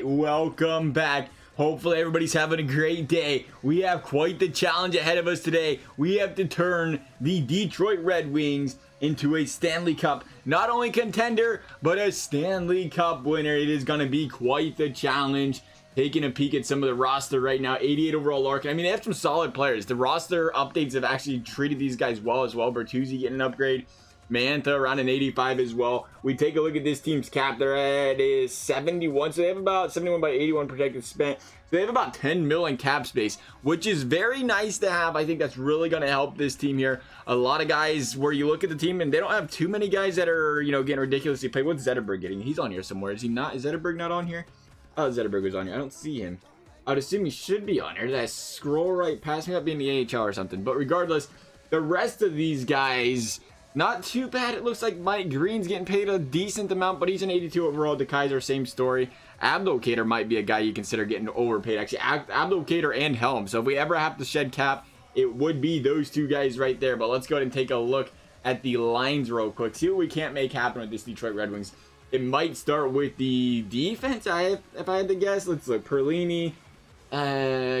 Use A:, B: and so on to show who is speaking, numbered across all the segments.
A: right, welcome back. Hopefully everybody's having a great day. We have quite the challenge ahead of us today. We have to turn the Detroit Red Wings into a Stanley Cup, not only contender, but a Stanley Cup winner. It is going to be quite the challenge. Taking a peek at some of the roster right now, 88 overall Larkin. I mean, they have some solid players. The roster updates have actually treated these guys well as well. Bertuzzi getting an upgrade. Mantha around an 85 as well. We take a look at this team's cap. They're at is 71, so they have about 71 by 81 protected spent. So they have about 10 million cap space, which is very nice to have. I think that's really going to help this team here. A lot of guys where you look at the team and they don't have too many guys that are, you know, getting ridiculously paid. What's Zetterberg getting? He's on here somewhere. Is he not? Is Zetterberg not on here? Oh, Zetterberg was on here. I don't see him. I'd assume he should be on here. Did I scroll right past me? Might be in the AHL or something. But regardless, the rest of these guys, not too bad. It looks like Mike Green's getting paid a decent amount, but he's an 82 overall. DeKaiser, same story. Abdelkader might be a guy you consider getting overpaid. Actually, Abdelkader and Helm. So if we ever have to shed cap, it would be those two guys right there. But let's go ahead and take a look at the lines real quick. See what we can't make happen with this Detroit Red Wings. It might start with the defense, if I had to guess. Let's look. Perlini,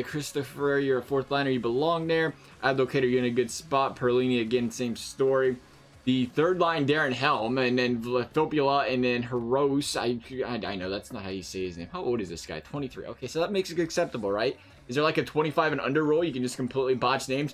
A: Christopher, you're a fourth liner. You belong there. Abdelkader, you're in a good spot. Perlini, again, same story. The third line, Darren Helm, and then Vlathopula, and then Heros. I know that's not how you say his name. How old is this guy? 23. Okay, so that makes it acceptable, right? Is there like a 25 and under rule? You can just completely botch names.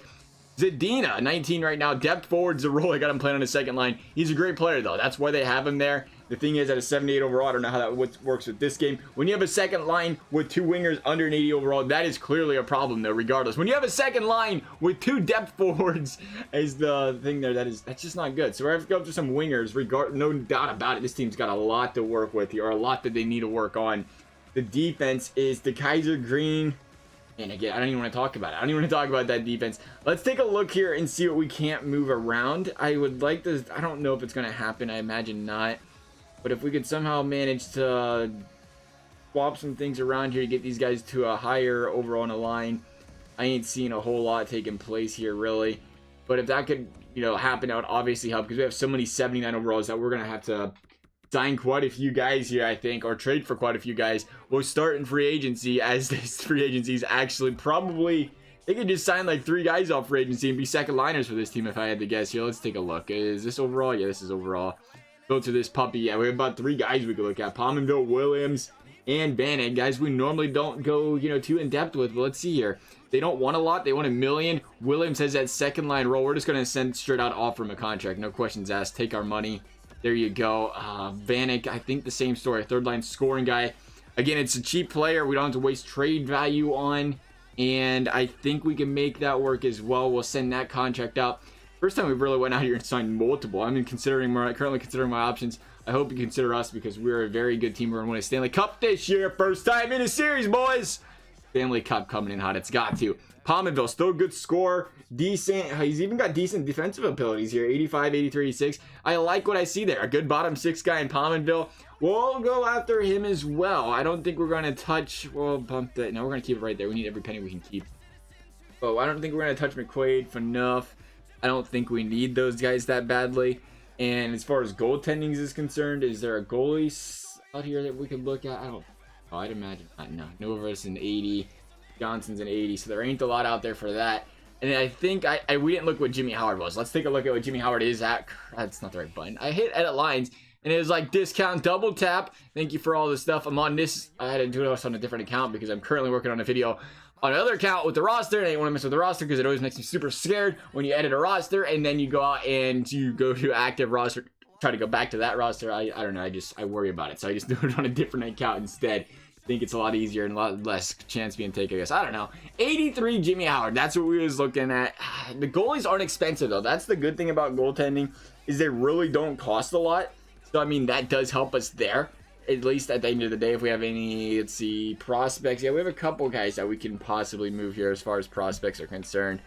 A: Zadina, 19 right now. Depth forward's the role. I got him playing on the second line. He's a great player, though. That's why they have him there. The thing is, at a 78 overall, I don't know how that works with this game. When you have a second line with two wingers under an 80 overall, that is clearly a problem, though, regardless. When you have a second line with two depth forwards is the thing there, that's just not good. So we're going to have to go up to some wingers, no doubt about it. This team's got a lot to work with here, or a lot that they need to work on. The defense is DeKaiser, Green. And again, I don't even want to talk about it. I don't even want to talk about that defense. Let's take a look here and see what we can't move around. I would like to, I don't know if it's going to happen. I imagine not. But if we could somehow manage to swap some things around here to get these guys to a higher overall on the line, I ain't seeing a whole lot taking place here, really. But if that could, you know, happen, that would obviously help, because we have so many 79 overalls that we're going to have to sign quite a few guys here, I think, or trade for quite a few guys. We'll start in free agency, as this free agency is actually probably, they could just sign like 3 guys off free agency and be second liners for this team, if I had to guess here. Let's take a look. Is this overall? Yeah, this is overall. Go to this puppy. Yeah, we have about 3 guys we could look at. Pominville, Williams, and Bannon. Guys we normally don't go, you know, too in depth with, but let's see here. They don't want a lot. They want $1 million. Williams has that second line role. We're just going to send straight out, offer him a contract. No questions asked. Take our money. There you go. Vanek, I think the same story. Third line scoring guy. Again, it's a cheap player. We don't have to waste trade value on. And I think we can make that work as well. We'll send that contract out. First time we really went out here and signed multiple. I'm currently considering my options. I hope you consider us, because we're a very good team. We're going to win a Stanley Cup this year. First time in a series, boys. Stanley Cup coming in hot. It's got to. Pominville, still a good scorer. Decent. He's even got decent defensive abilities here. 85, 83, 86. I like what I see there. A good bottom 6 guy in Pominville. We'll go after him as well. I don't think we're going to touch. We'll bump that. No, we're going to keep it right there. We need every penny we can keep. Oh, I don't think we're going to touch McQuaid enough. I don't think we need those guys that badly. And as far as goaltending is concerned, is there a goalie out here that we could look at? I don't. Oh, I'd imagine not. No. Nova's an 80. Johnson's an 80. So there ain't a lot out there for that. And I think we didn't look what Jimmy Howard was. Let's take a look at what Jimmy Howard is at. That's not the right button. I hit edit lines, and it was like discount double tap. Thank you for all this stuff. I'm on this. I had to do this on a different account because I'm currently working on a video on another account with the roster, and I didn't want to mess with the roster because it always makes me super scared when you edit a roster and then you go out and you go to active roster, try to go back to that roster. I don't know. I worry about it, so I just do it on a different account instead. I think it's a lot easier and a lot less chance being taken, I guess. I don't know. 83 Jimmy Howard. That's what we was looking at. The goalies aren't expensive, though. That's the good thing about goaltending, is they really don't cost a lot. So, I mean, that does help us there. At least at the end of the day, if we have any, let's see, prospects. Yeah, we have a couple guys that we can possibly move here as far as prospects are concerned.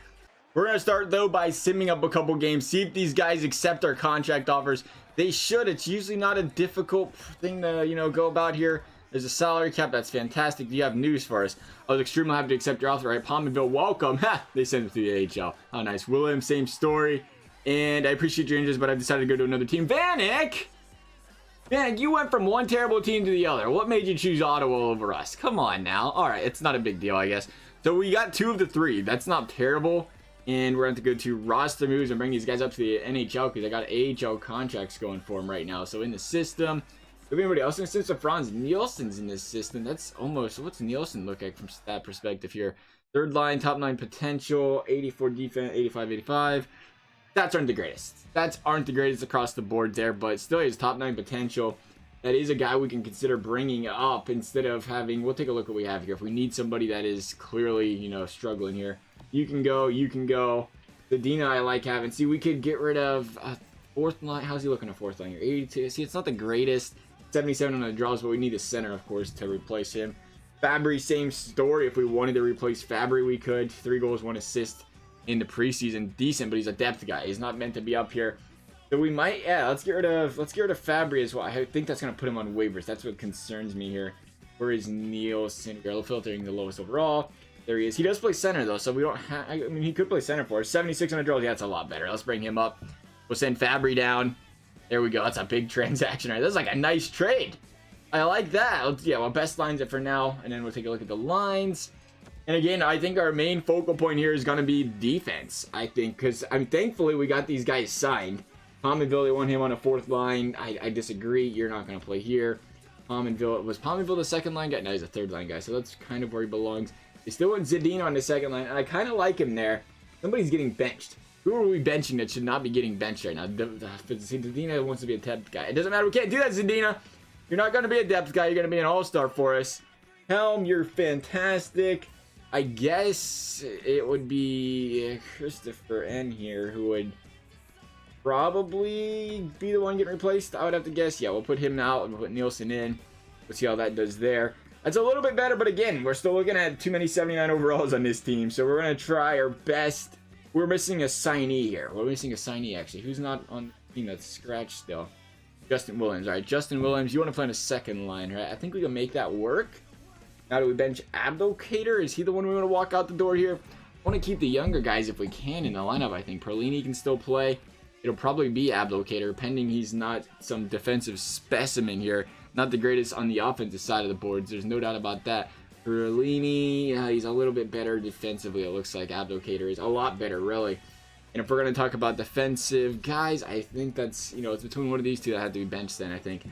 A: We're going to start, though, by simming up a couple games. See if these guys accept our contract offers. They should. It's usually not a difficult thing to, you know, go about here. There's a salary cap. That's fantastic. Do you have news for us? I was extremely happy to accept your offer. Right, Pominville, welcome. Ha! They sent him to the AHL. How nice. Williams, same story. And I appreciate your interest, but I've decided to go to another team. Vanek! Man, you went from one terrible team to the other. What made you choose Ottawa over us? Come on now. All right, it's not a big deal, I guess. So we got 2 of the 3. That's not terrible. And we're going to go to roster moves and bring these guys up to the NHL because I got AHL contracts going for them right now. So in the system, if anybody else in the system, Franz Nielsen's in this system. That's almost, what's Nielsen look like from that perspective here? Third line, top 9 potential, 84 defense, 85, 85. Stats aren't the greatest. Stats aren't the greatest across the board there, but still he has top 9 potential. That is a guy we can consider bringing up instead of having, we'll take a look at what we have here. If we need somebody that is clearly, you know, struggling here. You can go, you can go. Zadina I like having. See, we could get rid of a 4th line. How's he looking at 4th line here? 82. See, it's not the greatest. 77 on the draws, but we need a center, of course, to replace him. Fabry, same story. If we wanted to replace Fabry, we could. 3 goals, 1 assist in the preseason. Decent, but he's a depth guy. He's not meant to be up here. So we might, yeah, let's get rid of Fabry as well. I think that's gonna put him on waivers. That's what concerns me here. Where is Nielsen? We're filtering the lowest overall. There he is. He does play center though, so we don't have, I mean, he could play center for us. 76 on the draws. Yeah, that's a lot better. Let's bring him up. We'll send Fabry down. There we go. That's a big transaction right. That's like a nice trade. I like that. Yeah, well, best lines it for now, and then we'll take a look at the lines. And again, I think our main focal point here is going to be defense. I think, because I mean, thankfully we got these guys signed. Pominville, they want him on a 4th line. I disagree. You're not going to play here. Pominville, was Pominville the 2nd line guy? No, he's a 3rd line guy, so that's kind of where he belongs. They still want Zadina on the 2nd line, and I kind of like him there. Somebody's getting benched. Who are we benching that should not be getting benched right now? Zadina wants to be a depth guy. It doesn't matter. We can't do that, Zadina. You're not going to be a depth guy. You're going to be an all-star for us. Helm, you're fantastic. I guess it would be Christopher N here who would probably be the one getting replaced. I would have to guess. Yeah, we'll put him out and put Nielsen in. We'll see how that does there. That's a little bit better, but again, we're still looking at too many 79 overalls on this team, so we're going to try our best. We're missing a signee here. We're missing a signee, actually. Who's not on the team that's scratched still? Justin Williams. All right, Justin Williams, you want to play on a 2nd line, right? I think we can make that work. Now, do we bench Abdelkader? Is he the one we want to walk out the door here? I want to keep the younger guys if we can in the lineup, I think. Perlini can still play. It'll probably be Abdelkader, pending he's not some defensive specimen here. Not the greatest on the offensive side of the boards. There's no doubt about that. Perlini, he's a little bit better defensively. It looks like Abdelkader is a lot better, really. And if we're going to talk about defensive guys, I think that's, you know, it's between one of these two that have to be benched then, I think.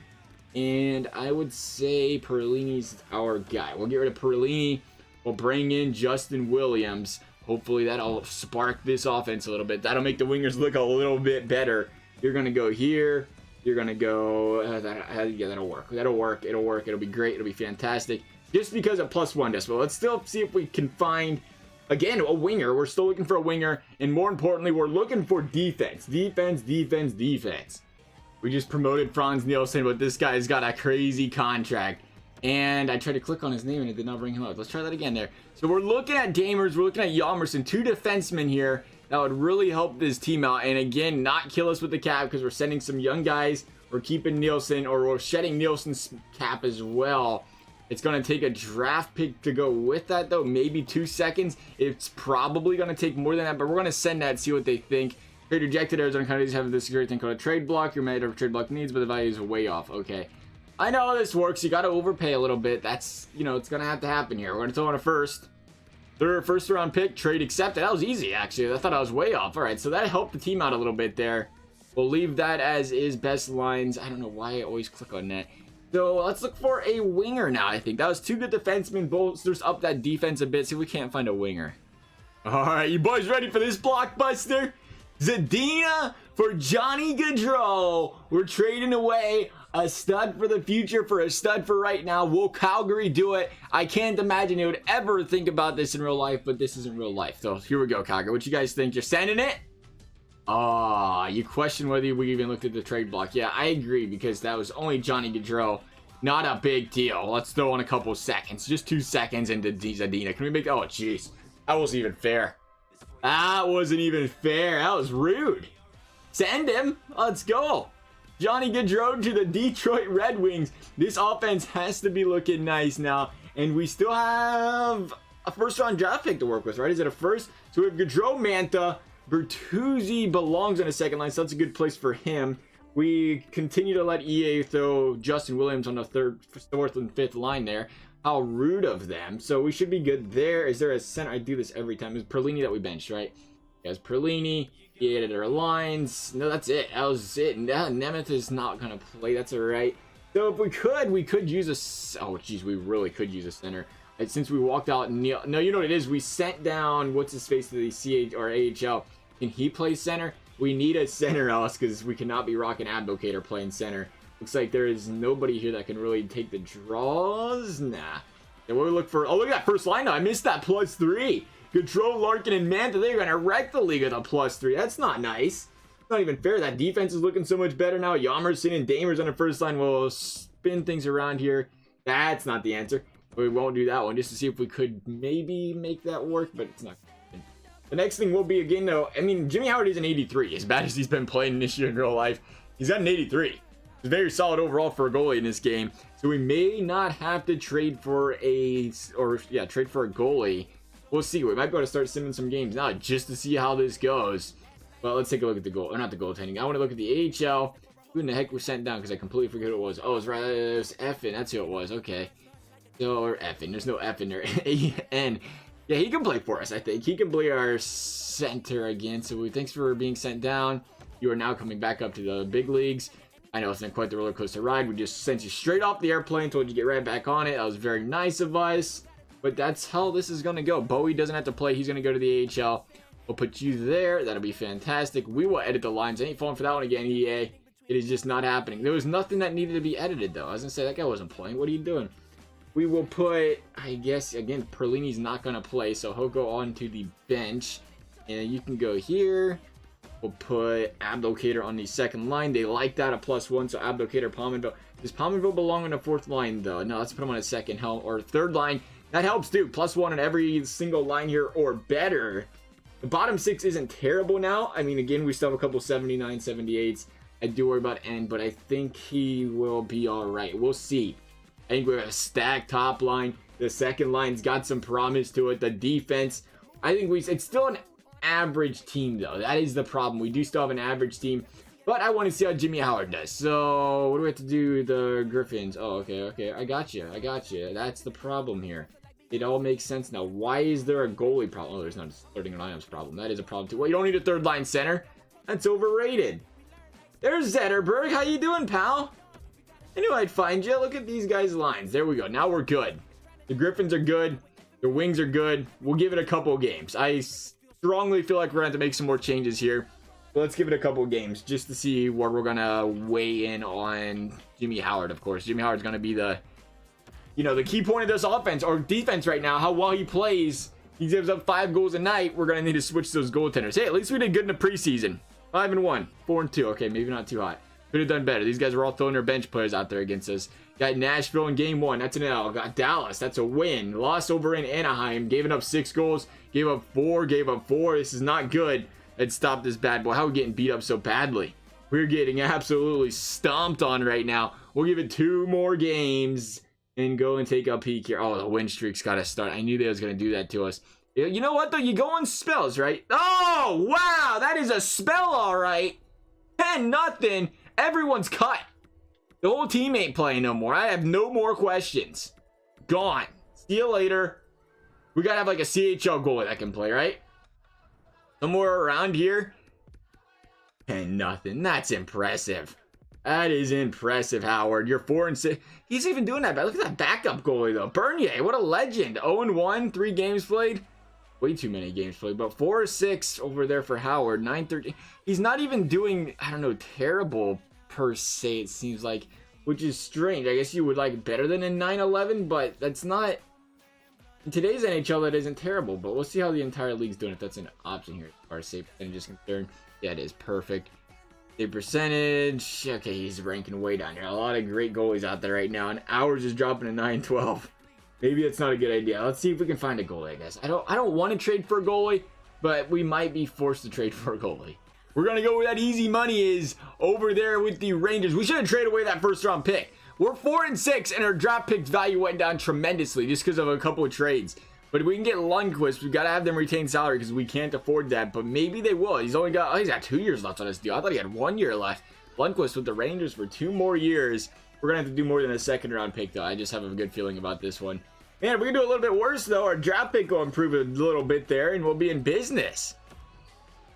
A: And I would say Perlini's our guy. We'll get rid of Perlini. We'll bring in Justin Williams. Hopefully that'll spark this offense a little bit. That'll make the wingers look a little bit better. You're going to go here. You're going to go... yeah, that'll work. That'll work. It'll work. It'll be great. It'll be fantastic. Just because of +1 decimal. Let's still see if we can find, again, a winger. We're still looking for a winger. And more importantly, we're looking for defense. Defense, defense, defense. We just promoted Franz Nielsen, but this guy's got a crazy contract. And I tried to click on his name and it did not bring him up. Let's try that again there. So we're looking at Damers. We're looking at Yalmerson. 2 defensemen here. That would really help this team out. And again, not kill us with the cap because we're sending some young guys. We're keeping Nielsen, or we're shedding Nielsen's cap as well. It's going to take a draft pick to go with that, though. Maybe 2 seconds. It's probably going to take more than that, but we're going to send that, see what they think. Trade rejected. Arizona Coyotes have this great thing called a trade block. Your made of trade block needs, but the value is way off. Okay. I know how this works. You got to overpay a little bit. That's, you know, it's going to have to happen here. We're going to throw in a first round pick. Trade accepted. That was easy, actually. I thought I was way off. All right, so that helped the team out a little bit there. We'll leave that as is. Best lines. I don't know why I always click on that. So let's look for a winger now, I think. That was 2 good defensemen. Bolsters up that defense a bit. See if we can't find a winger. All right, you boys ready for this blockbuster? Zadina for Johnny Gaudreau. We're trading away a stud for the future for a stud for right now. Will Calgary do it? I can't imagine they would ever think about this in real life, but this isn't real life. So here we go, Calgary. What you guys think? You're sending it? You question whether we even looked at the trade block. Yeah, I agree, because that was only Johnny Gaudreau. Not a big deal. Let's throw in a couple seconds. Just 2 seconds into Zadina. Can we make... Oh, jeez. That wasn't even fair. That wasn't even fair. That was rude. Send him. Let's go. Johnny Gaudreau to the Detroit Red Wings. This offense has to be looking nice now. And we still have a first-round draft pick to work with, right? Is it a first? So we have Gaudreau, Manta. Bertuzzi belongs on a 2nd line, so that's a good place for him. We continue to let EA throw Justin Williams on the third, fourth, and fifth line there. How rude of them. So we should be good there. Is there a center? I do this every time. It's Perlini that we benched, right? Yes, Perlini. He added our lines. No, that's it. That was it. Nemeth is not going to play. That's all right. So if we could use a... Oh, geez, we really could use a center. And since we walked out... No, you know what it is? We sent down... What's his face to the CH or AHL. Can he play center? We need a center else because we cannot be rocking Ablocator playing center. Looks like there is nobody here that can really take the draws. Nah. And we'll look for... Oh, look at that first line now. I missed that +3. Control, Larkin, and Manta. They're going to wreck the league with a +3. That's not nice. Not even fair. That defense is looking so much better now. Yamerson and Damers on the first line will spin things around here. That's not the answer. We won't do that one just to see if we could maybe make that work, but it's not. The next thing will be, again, though, I mean, Jimmy Howard is an 83. As bad as he's been playing this year in real life, he's got an 83. It's very solid overall for a goalie in this game. So we may not have to trade for a goalie. We'll see. We might be able to start simming some games now just to see how this goes. Well, let's take a look at the goal. Or not the goaltending. I want to look at the AHL. Who in the heck was sent down? Because I completely forget who it was. Oh, it's right. It was Effin. That's who it was. Okay. So, or Effin. There's no F in there. A-N. Yeah, he can play for us, I think. He can play our center again. So, thanks for being sent down. You are now coming back up to the big leagues. I know it's not quite the roller coaster ride. We just sent you straight off the airplane. Told you to get right back on it. That was very nice of us. But that's how this is going to go. Bowie doesn't have to play. He's going to go to the AHL. We'll put you there. That'll be fantastic. We will edit the lines. I ain't falling for that one again, EA. It is just not happening. There was nothing that needed to be edited, though. I was going to say, that guy wasn't playing. What are you doing? We will put, I guess, again, Perlini's not going to play, so he'll go on to the bench. And you can go here. We'll put Ablocator on the second line. They like that, a +1, so Ablocator, Palmerville. Does Palmerville belong on the fourth line, though? No, let's put him on a second helm or third line. That helps, too. +1 on every single line here or better. The bottom 6 isn't terrible now. I mean, again, we still have a couple 79, 78s. I do worry about N, but I think he will be all right. We'll see. I think we have a stacked top line. The second line's got some promise to it. The defense, I think it's still an average team, though. That is the problem. We do still have an average team, but I want to see how Jimmy Howard does. So, what do we have to do? The Griffins. Oh, okay. I got you. That's the problem here. It all makes sense now. Why is there a goalie problem? Oh, there's not a starting lineups problem. That is a problem too. Well, you don't need a third line center. That's overrated. There's Zetterberg. How you doing, pal? I knew I'd find you. Look at these guys' lines. There we go. Now we're good. The Griffins are good. The Wings are good. We'll give it a couple games. I strongly feel like we're going to have to make some more changes here. But let's give it a couple games just to see where we're going to weigh in on Jimmy Howard, of course. Jimmy Howard's going to be the key point of this offense or defense right now, how well he plays. He gives up 5 goals a night. We're going to need to switch those goaltenders. Hey, at least we did good in the preseason. 5-1, 4-2. Okay, maybe not too hot. Could have done better. These guys were all throwing their bench players out there against us. Got Nashville in game 1. That's an L. Got Dallas. That's a win. Lost over in Anaheim. Gave up 6 goals. Gave up 4. This is not good. Let's stop this bad boy. How are we getting beat up so badly? We're getting absolutely stomped on right now. We'll give it 2 more games and go and take a peek here. Oh, the win streak's got to start. I knew they was going to do that to us. You know what, though? You go on spells, right? Oh, wow. That is a spell, all right. 10-0. Everyone's cut. The whole team ain't playing no more. I have no more questions. Gone. See you later. We got to have like a CHL goalie that can play, right? Somewhere around here. 10-0. That's impressive. That is impressive, Howard. You're 4-6. He's even doing that. Look at that backup goalie, though. Bernier, what a legend. 0-1, 3 games played. Way too many games played, but 4-6 over there for Howard. 9-13. He's not even doing, I don't know, terrible per se, it seems like, which is strange. I guess you would like better than a 9-11, but that's not. In today's NHL, that isn't terrible, but we'll see how the entire league's doing if that's an option here as far as save percentage is concerned. Yeah, it is perfect. Save percentage. Okay, he's ranking way down here. A lot of great goalies out there right now, and ours is dropping to 9-12. Maybe it's not a good idea. Let's see if we can find a goalie, I guess. I don't want to trade for a goalie, but we might be forced to trade for a goalie. We're going to go where that easy money is over there with the Rangers. We should have traded away that first round pick. We're 4-6, and our draft pick value went down tremendously just because of a couple of trades. But if we can get Lundqvist, we've got to have them retain salary because we can't afford that. But maybe they will. He's got 2 years left on his deal. I thought he had 1 year left. Lundqvist with the Rangers for 2 more years. We're going to have to do more than a second round pick, though. I just have a good feeling about this one. Man, if we can do a little bit worse, though, our draft pick will improve a little bit there, and we'll be in business.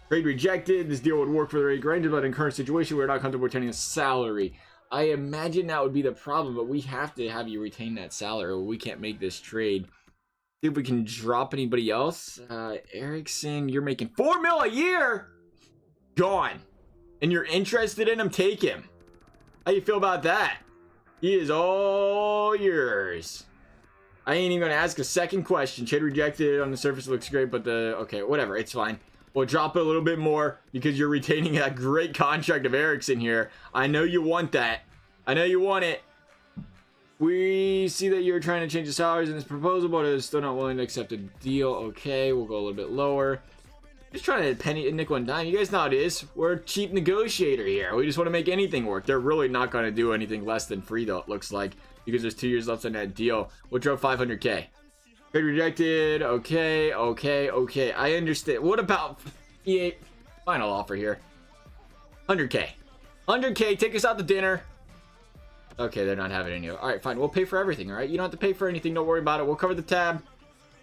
A: Trade rejected. This deal would work for the Rangers, but in current situation, we're not comfortable retaining a salary. I imagine that would be the problem, but we have to have you retain that salary, or we can't make this trade. See if we can drop anybody else. Erickson, you're making $4 million a year. Gone. And you're interested in him? Take him. How you feel about that? He is all yours. I ain't even gonna ask a second question. Trade rejected. On the surface, it looks great, but okay, whatever. It's fine. We'll drop it a little bit more because you're retaining a great contract of Erickson here. I know you want that. I know you want it. We see that you're trying to change the salaries in this proposal, but is still not willing to accept a deal. Okay, we'll go a little bit lower. Just trying to penny nickel and dime. You guys know how it is. We're a cheap negotiator here. We just want to make anything work. They're really not going to do anything less than free, though, it looks like, because there's 2 years left on that deal. We'll drop $500K. Trade rejected. Okay. I understand. What about EA? Final offer here. 100K. 100K. Take us out to dinner. Okay, they're not having any. All right, fine. We'll pay for everything. All right, you don't have to pay for anything. Don't worry about it. We'll cover the tab.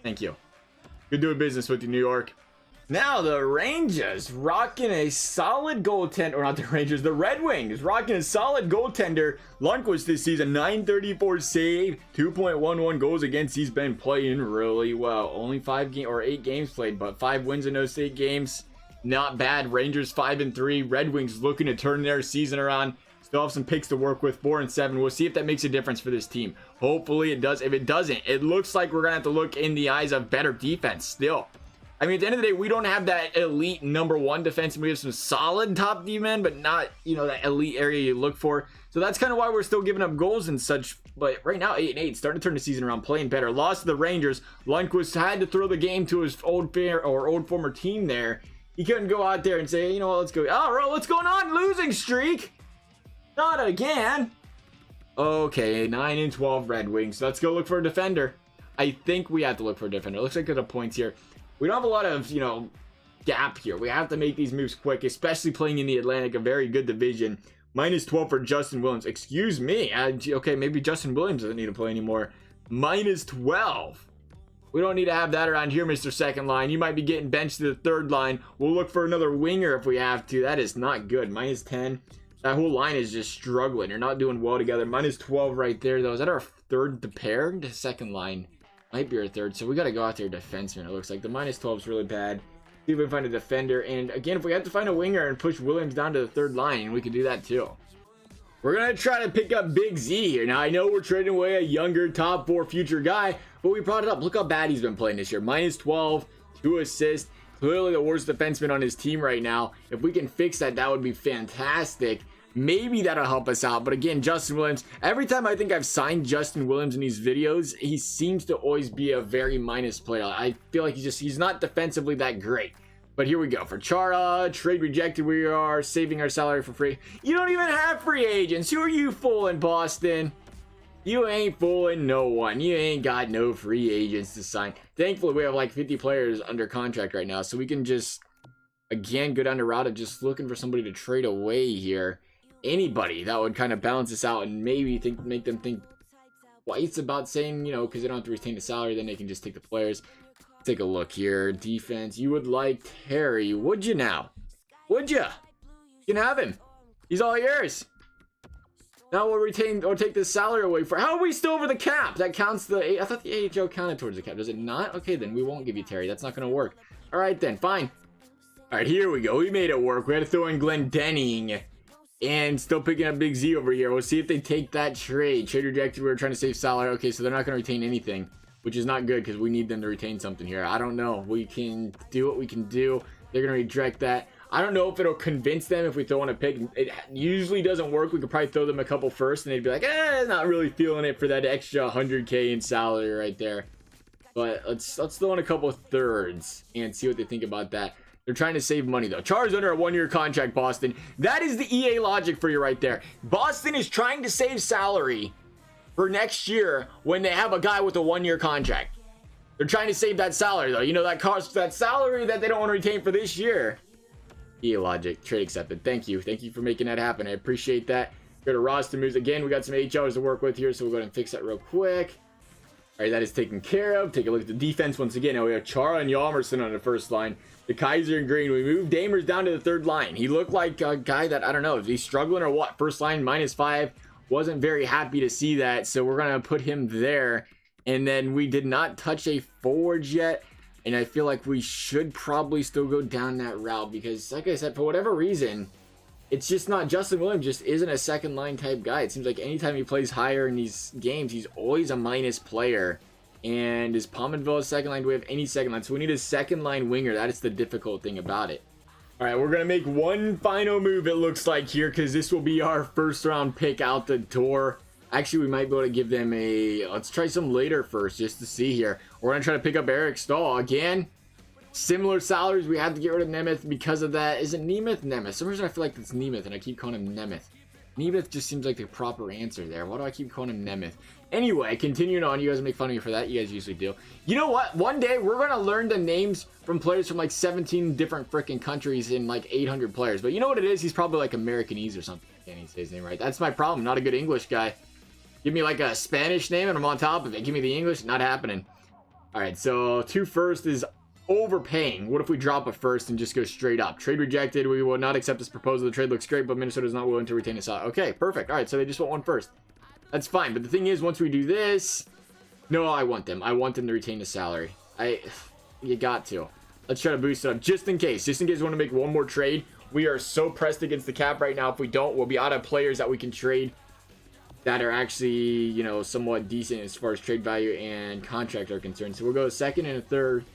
A: Thank you. Good doing business with you, New York. Now the Rangers rocking a solid goaltender, or not the Rangers, the Red Wings rocking a solid goaltender. Lundqvist this season, 934 save, 2.11 goals against. He's been playing really well. Only 8 games played, but 5 wins in those 8 games. Not bad. Rangers 5-3. Red Wings looking to turn their season around. Still have some picks to work with, 4-7. We'll see if that makes a difference for this team. Hopefully it does. If it doesn't, it looks like we're gonna have to look in the eyes of better defense still. I mean, at the end of the day, we don't have that elite #1 defense. We have some solid top D-men, but not, that elite area you look for. So that's kind of why we're still giving up goals and such. But right now, 8-8, starting to turn the season around, playing better. Lost to the Rangers. Lundqvist had to throw the game to his old former team there. He couldn't go out there and say, let's go. Oh, what's going on? Losing streak? Not again. Okay, 9-12 Red Wings. Let's go look for a defender. I think we have to look for a defender. It looks like there's a points here. We don't have a lot of, gap here. We have to make these moves quick, especially playing in the Atlantic, a very good division. -12 for Justin Williams. Excuse me. Okay, maybe Justin Williams doesn't need to play anymore. -12. We don't need to have that around here, Mr. Second Line. You might be getting benched to the third line. We'll look for another winger if we have to. That is not good. -10. That whole line is just struggling. You're not doing well together. -12 right there, though. Is that our third pair? The second line might be our third. So we got to go out there defenseman. It looks like the -12 is really bad. See if we can find a defender. And again, if we have to find a winger and push Williams down to the third line, we can do that too. We're going to try to pick up Big Z here. Now, I know we're trading away a younger top 4 future guy, but we brought it up. Look how bad he's been playing this year. -12, 2 assists. Clearly the worst defenseman on his team right now. If we can fix that, that would be fantastic. Maybe that'll help us out. But again, Justin Williams, every time I think I've signed Justin Williams in these videos, he seems to always be a very minus player. I feel like he's not defensively that great. But here we go. For Chara, trade rejected. We are saving our salary for free. You don't even have free agents. Who are you fooling, Boston? You ain't fooling no one. You ain't got no free agents to sign. Thankfully, we have like 50 players under contract right now. So we can just, again, go down the route of just looking for somebody to trade away here. Anybody that would kind of balance this out and maybe make them think twice about saying, because they don't have to retain the salary, then they can just take the players. Take a look here. Defense. You would like Terry, would you now? Would you? You can have him. He's all yours. Now we'll retain or take the salary away for. How are we still over the cap? That counts I thought the AHL counted towards the cap. Does it not? Okay, then we won't give you Terry. That's not going to work. All right, then. Fine. All right, here we go. We made it work. We had to throw in Goaltending. And still picking up Big Z over here. We'll see if they take that trade. Trade rejected. We were trying to save salary. Okay, so they're not going to retain anything, which is not good because we need them to retain something here. I don't know. We can do what we can do. They're going to reject that. I don't know if it'll convince them if we throw in a pick. It usually doesn't work. We could probably throw them a couple first, and they'd be like, not really feeling it for that extra 100K in salary right there. But let's throw in a couple thirds and see what they think about that. They're trying to save money, though. Char's under a 1-year contract, Boston. That is the EA logic for you right there. Boston is trying to save salary for next year when they have a guy with a 1-year contract. They're trying to save that salary, though. That cost that salary that they don't want to retain for this year. EA Logic, trade accepted. Thank you. Thank you for making that happen. I appreciate that. Go to roster moves. Again, we got some HLs to work with here, so we'll go ahead and fix that real quick. All right, that is taken care of. Take a look at the defense once again. Now we have Chara and Yalmerson on the first line. The Kaiser and Green. We moved Damers down to the third line. He looked like a guy that, I don't know, is he struggling or what? First line -5. Wasn't very happy to see that, so we're going to put him there. And then we did not touch a forward yet. And I feel like we should probably still go down that route because, like I said, for whatever reason, it's just not. Justin Williams just isn't a second line type guy. It seems like anytime he plays higher in these games, he's always a minus player. And is Pominville a second line? Do we have any second line? So we need a second line winger. That is the difficult thing about it. All right, we're going to make one final move, it looks like, here, because this will be our first round pick out the door. Actually, we might be able to give them a... Let's try some later first, just to see here. We're going to try to pick up Eric Staal. Again, similar salaries. We have to get rid of Nemeth because of that. Is it Nemeth? Nemeth. For some reason, I feel like it's Nemeth, and I keep calling him Nemeth. Nemeth just seems like the proper answer there. Why do I keep calling him Nemeth? Anyway, continuing on. You guys make fun of me for that. You guys usually do. You know what? One day, we're going to learn the names from players from like 17 different freaking countries in like 800 players. But you know what it is? He's probably like Americanese or something. I can't even say his name right. That's my problem. Not a good English guy. Give me like a Spanish name and I'm on top of it. Give me the English. Not happening. All right, so 2 first is overpaying. What if we drop a first and just go straight up? Trade rejected. We will not accept this proposal. The trade looks great, but Minnesota is not willing to retain a salary. Okay, perfect. All right, so they just want 1 first. That's fine. But the thing is, once we do this... No, I want them. I want them to retain the salary. You got to. Let's try to boost it up just in case. Just in case we want to make one more trade. We are so pressed against the cap right now. If we don't, we'll be out of players that we can trade that are actually, you know, somewhat decent as far as trade value and contract are concerned. So we'll go a second and a third,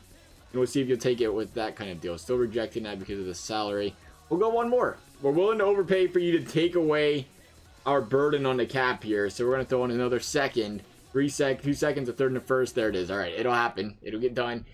A: and we'll see if you'll take it with that kind of deal. Still rejecting that because of the salary. We'll go 1 more. We're willing to overpay for you to take away our burden on the cap here. So we're going to throw in another second. 2 seconds, a third, and a first. There it is. All right, it'll happen. It'll get done.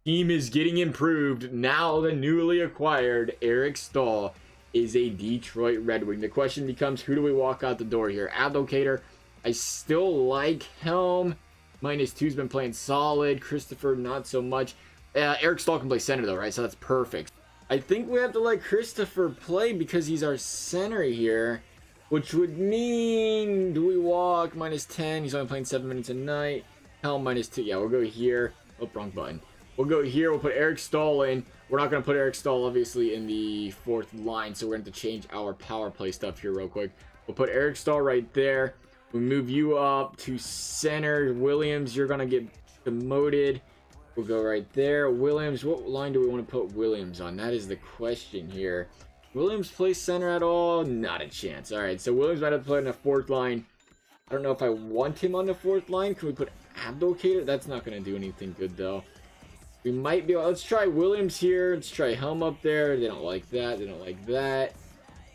A: Team is getting improved. Now the newly acquired Eric Staal is a Detroit Red Wing. The question becomes, who do we walk out the door here? Abdelkader. I still like Helm. -2's been playing solid. Christopher, not so much. Eric Staal can play center though, right? So that's perfect. I think we have to let Christopher play because he's our center here, which would mean, do we walk -10? He's only playing 7 minutes a night. Helm -2. Yeah, we'll go here. Oh, wrong button. We'll go here. We'll put Eric Staal in. We're not going to put Eric Staal, obviously, in the 4th line, so we're going to change our power play stuff here real quick. We'll put Eric Staal right there. We'll move you up to center. Williams, you're going to get demoted. We'll go right there. Williams, what line do we want to put Williams on? That is the question here. Williams plays center at all? Not a chance. All right, so Williams might have to play in the 4th line. I don't know if I want him on the 4th line. Can we put Abdelkader? That's not going to do anything good, though. We might be able... Let's try Williams here. Let's try Helm up there. They don't like that. They don't like that.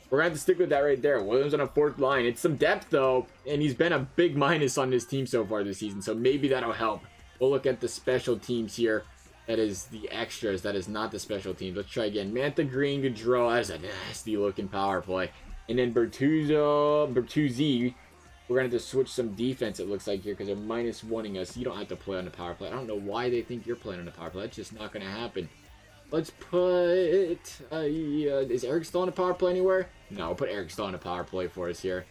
A: We're going to have to stick with that right there. Williams on a 4th line. It's some depth, though. And he's been a big minus on this team so far this season. So maybe that'll help. We'll look at the special teams here. That is the extras. That is not the special teams. Let's try again. Mantha Green, Gaudreau. That is a nasty looking power play. And then Bertuzzi. We're going to have to switch some defense, it looks like, here, because they're -1ing us. You don't have to play on the power play. I don't know why they think you're playing on the power play. That's just not going to happen. Let's put... is Eric Staal on the power play anywhere? No, we'll put Eric Staal on the power play for us here.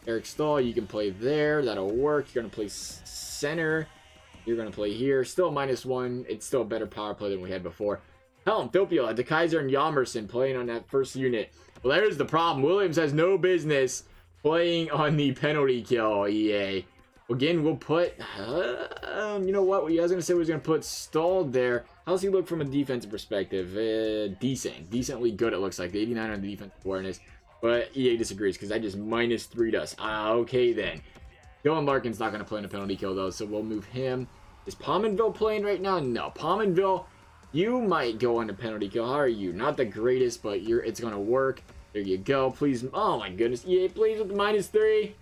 A: Eric Staal, you can play there. That'll work. You're going to play center. You're going to play here. Still -1. It's still a better power play than we had before. Helm, Filppula, DeKaiser, and Yalmerson playing on that first unit. Well, there's the problem. Williams has no business playing on the penalty kill, EA. Again, we'll put... you know what? You guys going to say we was going to put Staal there. How's he look from a defensive perspective? Decent. Decently good, it looks like. 89 on the defensive awareness. But EA disagrees because I just -3'd us. Okay, then. Dylan Larkin's not going to play in a penalty kill, though, so we'll move him. Is Pominville playing right now? No. Pominville, you might go on the penalty kill. How are you? Not the greatest, but it's going to work. There you go. Please. Oh, my goodness. EA, please with the -3.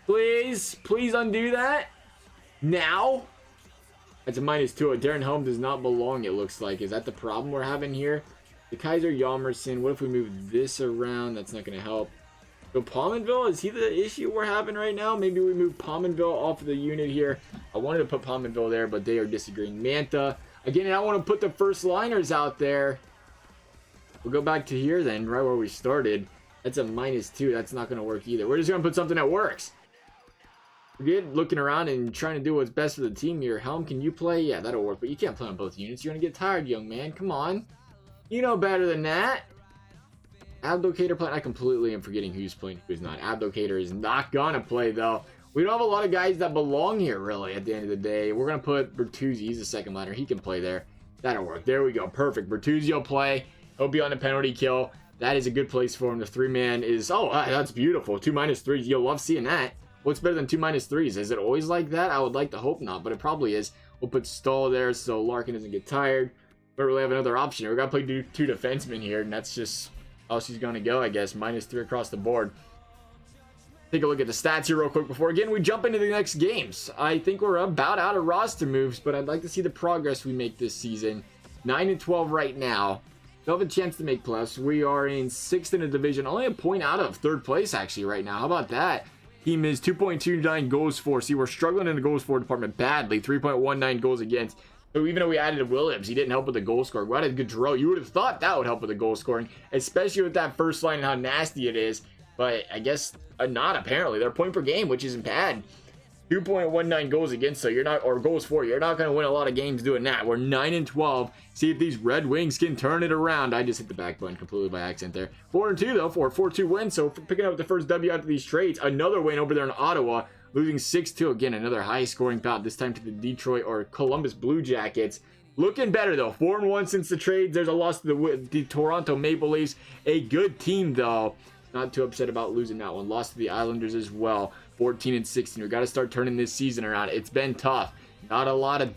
A: Please. Please undo that. Now. That's a -2. Darren Helm does not belong, it looks like. Is that the problem we're having here? The Kaiser Yalmerson. What if we move this around? That's not going to help. So Pominville, is he the issue we're having right now? Maybe we move Pominville off of the unit here. I wanted to put Pominville there, but they are disagreeing. Mantha. Again, I don't want to put the first liners out there. We'll go back to here then, right where we started. That's a -2. That's not going to work either. We're just going to put something that works. We're good looking around and trying to do what's best for the team here. Helm, can you play? Yeah, that'll work. But you can't play on both units. You're going to get tired, young man. Come on. You know better than that. Abdicator playing. I completely am forgetting who's playing, who's not. Abdicator is not going to play, though. We don't have a lot of guys that belong here, really, at the end of the day. We're going to put Bertuzzi. He's a second liner. He can play there. That'll work. There we go. Perfect. Bertuzzi will play. He'll be on the penalty kill. That is a good place for him. The 3-man is... Oh, that's beautiful. 2 -3s. You'll love seeing that. What's better than 2 -3s? Is it always like that? I would like to hope not, but it probably is. We'll put Staal there so Larkin doesn't get tired. We don't really have another option here. We're going to play two defensemen here, and that's just how she's going to go, I guess. -3 across the board. Take a look at the stats here real quick before, again, we jump into the next games. I think we're about out of roster moves, but I'd like to see the progress we make this season. 9-12 right now. Still have a chance to make playoffs. We are in 6th in the division. Only a point out of 3rd place, actually, right now. How about that? Team is 2.29 goals for. See, we're struggling in the goals for department badly. 3.19 goals against. So even though we added Williams, he didn't help with the goal scoring. We added Gaudreau. You would have thought that would help with the goal scoring, especially with that first line and how nasty it is. But I guess not, apparently. They're point per game, which isn't bad. 2.19 goals against, so you're not, or goals for, you're not going to win a lot of games doing that. We're 9-12. See if these Red Wings can turn it around. I just hit the back button completely by accident there. 4-2 though, for a 4-2 win. So picking up the first W after these trades. Another win over there in Ottawa, losing 6-2. Again, another high scoring bout, this time to the Detroit or Columbus Blue Jackets. Looking better though, 4-1 since the trades. There's a loss to the Toronto Maple Leafs. A good team though. Not too upset about losing that one. Lost to the Islanders as well. 14-16. We got to start turning this season around. It's been tough. Not a lot of,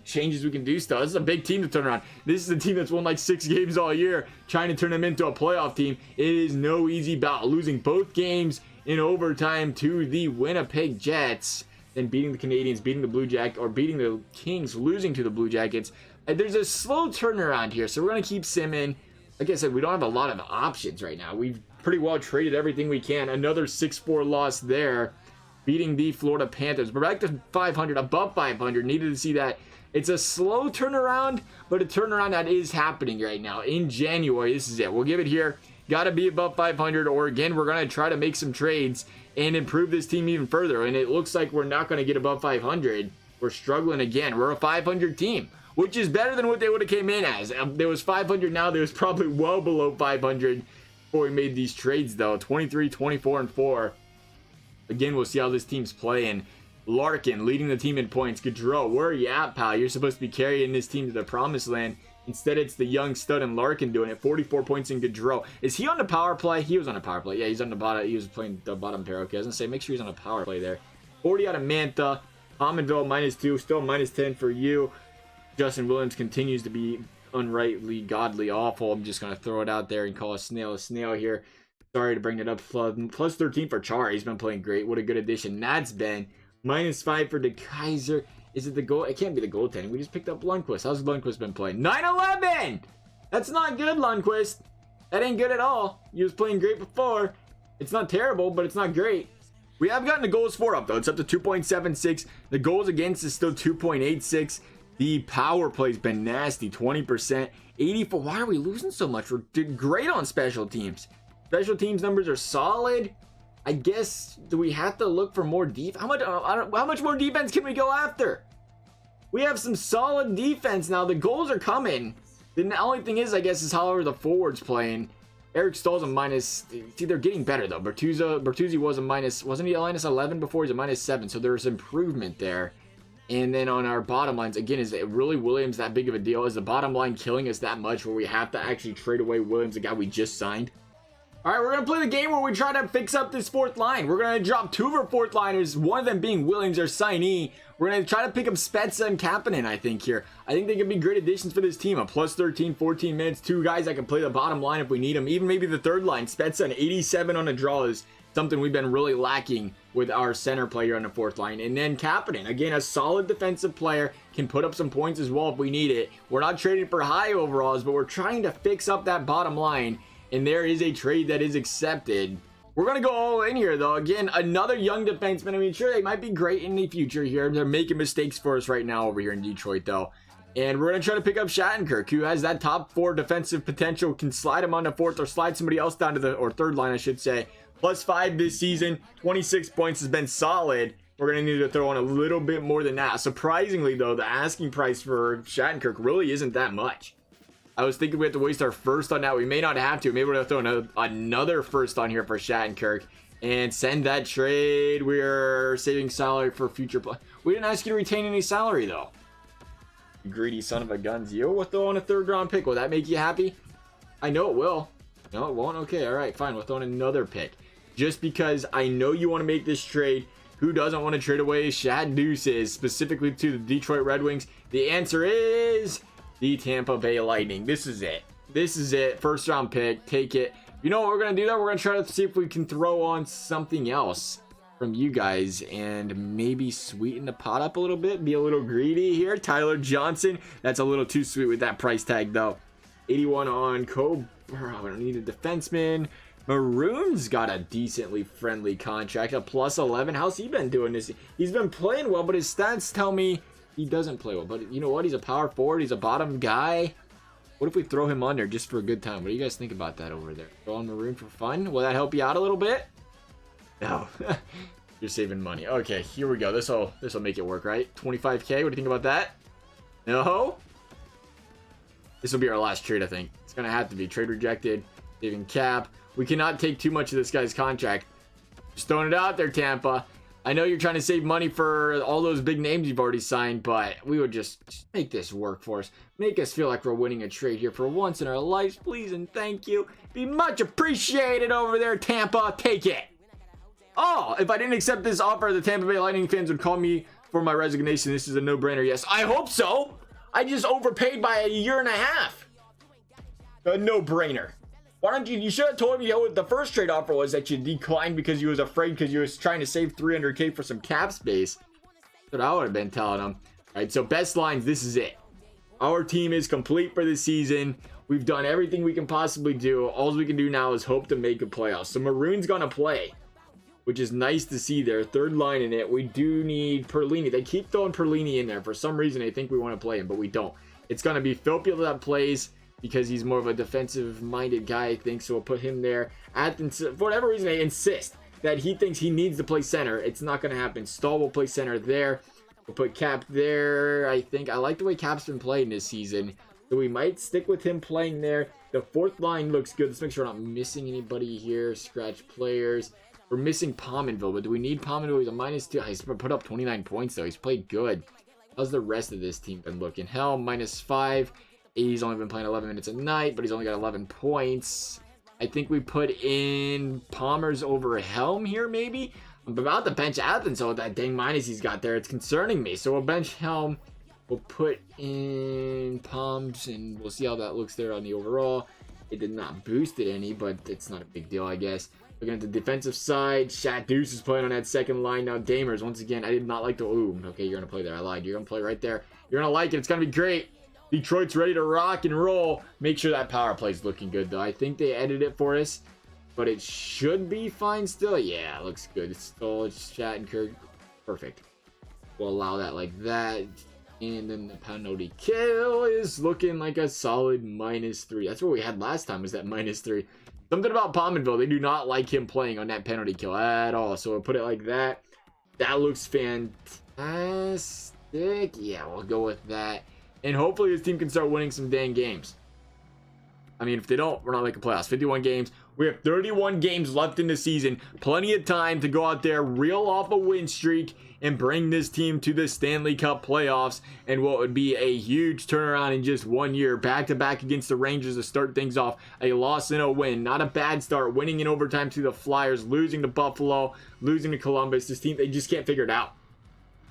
A: changes we can do still. This is a big team to turn around. This is a team that's won like 6 games all year. Trying to turn them into a playoff team. It is no easy bout. Losing both games in overtime to the Winnipeg Jets. Then beating the Canadiens, beating the Blue Jackets, or beating the Kings, losing to the Blue Jackets. There's a slow turnaround here. So we're going to keep Simmon. Like I said, we don't have a lot of options right now. We've pretty well traded everything we can. Another 6-4 loss there, beating the Florida Panthers. We're back to 500, above 500. Needed to see that. It's a slow turnaround, but a turnaround that is happening right now. In January, this is it. We'll give it here. Got to be above 500, or again, we're going to try to make some trades and improve this team even further. And it looks like we're not going to get above 500. We're struggling again. We're a 500 team, which is better than what they would have came in as. There was 500 now. There was probably well below 500 before we made these trades, though. 23, 24, and 4. Again, we'll see how this team's playing. Larkin leading the team in points. Gaudreau, where are you at, pal? You're supposed to be carrying this team to the promised land. Instead, it's the young stud and Larkin doing it. 44 points in Gaudreau. Is he on the power play? He was on the power play. Yeah, he's on the bottom. He was playing the bottom pair. Okay, I was going to say, make sure he's on a power play there. 40 out of Mantha. Pominville, -2. Still -10 for you. Justin Williams continues to be unrightly, godly awful. I'm just going to throw it out there and call a snail here. Sorry to bring it up. Plus 13 for Char. He's been playing great. What a good addition that's been. -5 for DeKaiser. Is it the goal? It can't be the goaltending. We just picked up Lundqvist. How's Lundqvist been playing? 9-11! That's not good, Lundqvist. That ain't good at all. He was playing great before. It's not terrible, but it's not great. We have gotten the goals for up, though. It's up to 2.76. The goals against is still 2.86. The power play's been nasty, 20%, 84. Why are we losing so much? We're doing great on special teams. Special teams numbers are solid. I guess, do we have to look for more defense? How much more defense can we go after? We have some solid defense now. The goals are coming. The only thing is, I guess, is how are the forwards playing. Eric Stahl's a minus. See, they're getting better, though. Bertuzzi was a minus. Wasn't he a -11 before? He's a -7. So there's improvement there. And then on our bottom lines, again, is it really Williams that big of a deal? Is the bottom line killing us that much where we have to actually trade away Williams, the guy we just signed? All right, we're going to play the game where we try to fix up this fourth line. We're going to drop 2 of our fourth liners, one of them being Williams, our signee. We're going to try to pick up Spezza and Kapanen, I think, here. I think they could be great additions for this team. A plus 13, 14 minutes, 2 guys that can play the bottom line if we need them. Even maybe the third line. Spezza, an 87 on a draw is something we've been really lacking with our center player on the fourth line. And then Kapanen, again, a solid defensive player, can put up some points as well if we need it. We're not trading for high overalls, but we're trying to fix up that bottom line. And there is a trade that is accepted. We're going to go all in here, though. Again, another young defenseman. I mean, sure, they might be great in the future here. They're making mistakes for us right now over here in Detroit, though. And we're going to try to pick up Shattenkirk, who has that top 4 defensive potential, can slide him on to 4th or slide somebody else down to the, or 3rd line, I should say. +5 this season, 26 points has been solid. We're going to need to throw on a little bit more than that. Surprisingly, though, the asking price for Shattenkirk really isn't that much. I was thinking we have to waste our 1st on that. We may not have to. Maybe we're going to throw another 1st on here for Shattenkirk and send that trade. We're saving salary for future play. We didn't ask you to retain any salary, though. You greedy son of a guns. You will throw on a 3rd round pick. Will that make you happy? I know it will. No, it won't. Okay, all right, fine. We'll throw in another pick. Just because I know you want to make this trade. Who doesn't want to trade away Shad Deuces, specifically to the Detroit Red Wings? The answer is the Tampa Bay Lightning. This is it. This is it. 1st round pick. Take it. You know what we're going to do, though? We're going to try to see if we can throw on something else from you guys and maybe sweeten the pot up a little bit. Be a little greedy here. Tyler Johnson. That's a little too sweet with that price tag, though. 81 on Cobra. I don't need a defenseman. Maroon's got a decently friendly contract, a +11. How's he been doing this? He's been playing well, but his stats tell me he doesn't play well. But you know what? He's a power forward. He's a bottom guy. What if we throw him on there just for a good time? What do you guys think about that over there? Throw on Maroon for fun? Will that help you out a little bit? No. You're saving money. Okay, here we go. This'll make it work, right? 25K. What do you think about that? No? This will be our last trade, I think. It's going to have to be. Trade rejected. Saving cap. We cannot take too much of this guy's contract. Just throwing it out there, Tampa. I know you're trying to save money for all those big names you've already signed, but we would just make this work for us. Make us feel like we're winning a trade here for once in our lives, please and thank you. Be much appreciated over there, Tampa. Take it. Oh, if I didn't accept this offer, the Tampa Bay Lightning fans would call me for my resignation. This is a no-brainer. Yes, I hope so. I just overpaid by a year and a half. A no-brainer. Why don't you should have told me what the first trade offer was that you declined because you was afraid because you was trying to save 300K for some cap space. That's what I would have been telling them. All right, so best lines, this is it. Our team is complete for the season. We've done everything we can possibly do. All we can do now is hope to make a playoff. So Maroon's going to play, which is nice to see there. 3rd line in it. We do need Perlini. They keep throwing Perlini in there. For some reason, they think we want to play him, but we don't. It's going to be Filppula that plays, because he's more of a defensive-minded guy, I think, so we'll put him there. For whatever reason, they insist that he thinks he needs to play center. It's not going to happen. Staal will play center there. We'll put Cap there, I think. I like the way Cap's been playing this season, so we might stick with him playing there. The 4th line looks good. Let's make sure we're not missing anybody here. Scratch players. We're missing Pominville, but do we need Pominville? He's a -2. He's put up 29 points, though. He's played good. How's the rest of this team been looking? Hell, -5. He's only been playing 11 minutes a night, but he's only got 11 points. I think we put in Palmer's over Helm here, maybe. I'm about to bench Athens, so with that dang minus he's got there, it's concerning me. So we'll bench Helm. We'll put in Palms, and we'll see how that looks there on the overall. It did not boost it any, but it's not a big deal, I guess. Looking at the defensive side, Shat Deuce is playing on that 2nd line. Now, Damers, once again, I did not like the... Ooh, okay, you're going to play there. I lied. You're going to play right there. You're going to like it. It's going to be great. Detroit's ready to rock and roll. Make sure that power play's looking good, though. I think they edited it for us, but it should be fine still. Yeah, it looks good. It's Staal, it's Shattenkirk. Perfect. We'll allow that like that. And then the penalty kill is looking like a solid -3. That's what we had last time, was that -3. Something about Pominville. They do not like him playing on that penalty kill at all. So we'll put it like that. That looks fantastic. Yeah, we'll go with that. And hopefully this team can start winning some dang games. I mean, if they don't, we're not making playoffs. 51 games. We have 31 games left in the season. Plenty of time to go out there, reel off a win streak, and bring this team to the Stanley Cup playoffs. And what would be a huge turnaround in just 1 year. Back-to-back against the Rangers to start things off. A loss and a win. Not a bad start. Winning in overtime to the Flyers. Losing to Buffalo. Losing to Columbus. This team, they just can't figure it out.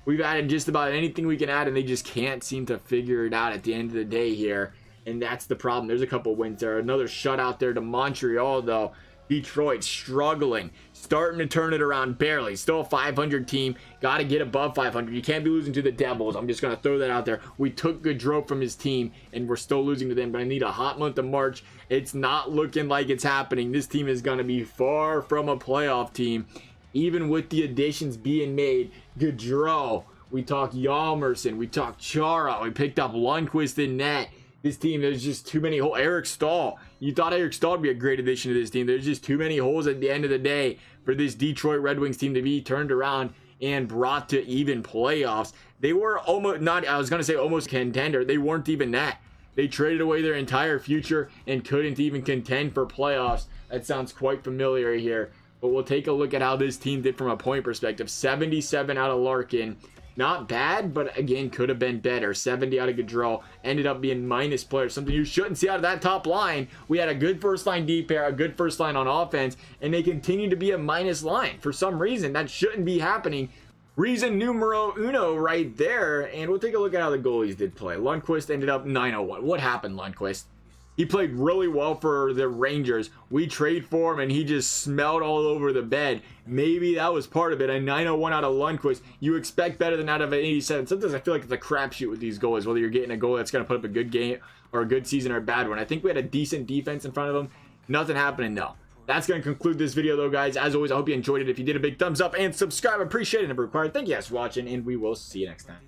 A: We've added just about anything we can add, and they just can't seem to figure it out at the end of the day here. And that's the problem. There's a couple wins there. Another shutout there to Montreal, though. Detroit struggling. Starting to turn it around barely. Still a 500 team. Got to get above 500. You can't be losing to the Devils. I'm just going to throw that out there. We took Gaudreau from his team, and we're still losing to them. But I need a hot month of March. It's not looking like it's happening. This team is going to be far from a playoff team. Even with the additions being made. Gaudreau. We talked Yalmerson. We talked Chara. We picked up Lundqvist in net. This team, there's just too many holes. Eric Staal. You thought Eric Staal would be a great addition to this team. There's just too many holes at the end of the day for this Detroit Red Wings team to be turned around and brought to even playoffs. They were almost not, I was going to say almost contender. They weren't even that. They traded away their entire future and couldn't even contend for playoffs. That sounds quite familiar here. But we'll take a look at how this team did from a point perspective. 77 out of Larkin. Not bad, but again, could have been better. 70 out of Gaudreau. Ended up being minus players. Something you shouldn't see out of that top line. We had a good first line D pair, a good first line on offense, and they continue to be a minus line. For some reason, that shouldn't be happening. Reason numero uno right there. And we'll take a look at how the goalies did play. Lundqvist ended up 901. What happened, Lundqvist? He played really well for the Rangers. We trade for him and he just smelled all over the bed. Maybe that was part of it. A 901 out of Lundqvist. You expect better than out of an 87. Sometimes I feel like it's a crapshoot with these goalies, whether you're getting a goal that's going to put up a good game or a good season or a bad one. I think we had a decent defense in front of them. Nothing happening, no. That's going to conclude this video, though, guys. As always, I hope you enjoyed it. If you did, a big thumbs up and subscribe. I appreciate it. Never required. Thank you guys for watching, and we will see you next time.